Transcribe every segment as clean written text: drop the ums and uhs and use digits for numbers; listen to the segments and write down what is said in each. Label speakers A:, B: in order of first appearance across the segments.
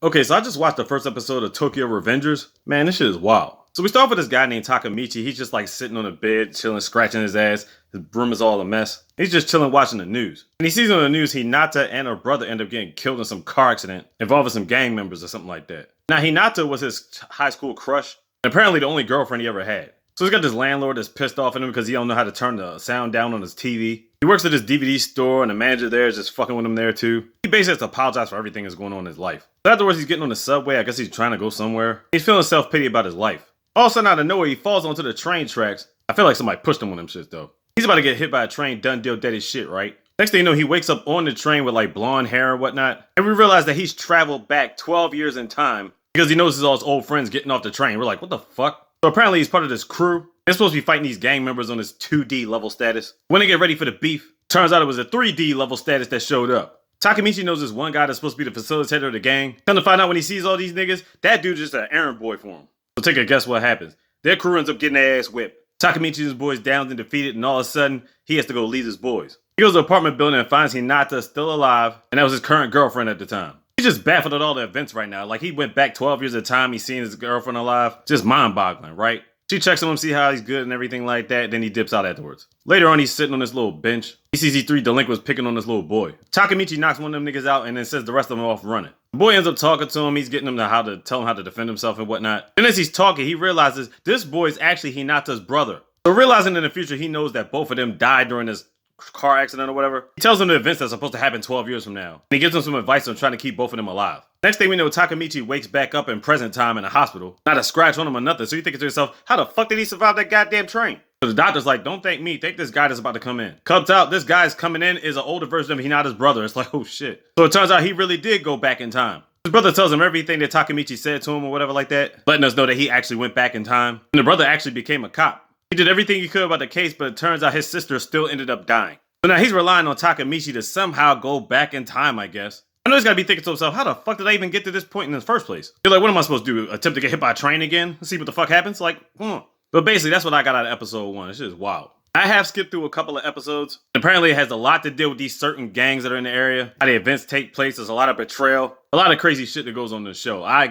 A: Okay, so I just watched the first episode of Tokyo Revengers. Man, this shit is wild. So we start with this guy named Takamichi. He's just like sitting on a bed, chilling, scratching his ass. His room is all a mess. He's just chilling, watching the news. And he sees on the news Hinata and her brother end up getting killed in some car accident involving some gang members or something like that. Now, Hinata was his high school crush, and apparently the only girlfriend he ever had. So he's got this landlord that's pissed off at him because he don't know how to turn the sound down on his TV. He works at this DVD store, and the manager there is just fucking with him there too. He basically has to apologize for everything that's going on in his life. So afterwards, he's getting on the subway. I guess he's trying to go somewhere. He's feeling self-pity about his life. All of a sudden, out of nowhere, he falls onto the train tracks. I feel like somebody pushed him on them shits, though. He's about to get hit by a train, done deal, dead as shit, right? Next thing you know, he wakes up on the train with like blonde hair and whatnot. And we realize that he's traveled back 12 years in time because he notices all his old friends getting off the train. We're like, what the fuck? So apparently he's part of this crew. They're supposed to be fighting these gang members on this 2D level status. When they get ready for the beef, turns out it was a 3D level status that showed up. Takamichi knows this one guy that's supposed to be the facilitator of the gang. Come to find out when he sees all these niggas, that dude's just an errand boy for him. So take a guess what happens. Their crew ends up getting their ass whipped. Takamichi and his boys downed and defeated, and all of a sudden, he has to go lead his boys. He goes to the apartment building and finds Hinata still alive, and that was his current girlfriend at the time. He's just baffled at all the events right now. Like, he went back 12 years at a time, he's seen his girlfriend alive. Just mind-boggling, right? She checks on him, see how he's good and everything like that, then he dips out afterwards. Later on, he's sitting on this little bench. He sees these 3 delinquents picking on this little boy. Takamichi knocks one of them niggas out and then sends the rest of them off running. The boy ends up talking to him. He's getting him to tell him how to defend himself and whatnot. Then as he's talking, he realizes this boy is actually Hinata's brother. So realizing in the future, he knows that both of them died during this car accident or whatever. He tells him the events that's supposed to happen 12 years from now. And he gives him some advice on trying to keep both of them alive. Next thing we know, Takamichi wakes back up in present time in a hospital. Not a scratch on him or nothing. So you thinking to yourself, how the fuck did he survive that goddamn train? So the doctor's like, don't thank me, thank this guy that's about to come in. Comes out, this guy's coming in is an older version of Hinata's brother. It's like, oh shit. So it turns out he really did go back in time. His brother tells him everything that Takamichi said to him or whatever like that, letting us know that he actually went back in time. And the brother actually became a cop. He did everything he could about the case, but it turns out his sister still ended up dying. So now he's relying on Takamichi to somehow go back in time, I guess. I know he's gotta be thinking to himself, how the fuck did I even get to this point in the first place? You're like, what am I supposed to do? Attempt to get hit by a train again? Let's see what the fuck happens? Like, come on. But basically, that's what I got out of episode 1. This shit is wild. I have skipped through a couple of episodes. Apparently, it has a lot to deal with these certain gangs that are in the area. How the events take place. There's a lot of betrayal. A lot of crazy shit that goes on in the show. I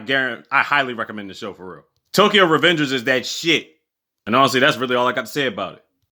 A: highly recommend the show for real. Tokyo Revengers is that shit. And honestly, that's really all I got to say about it.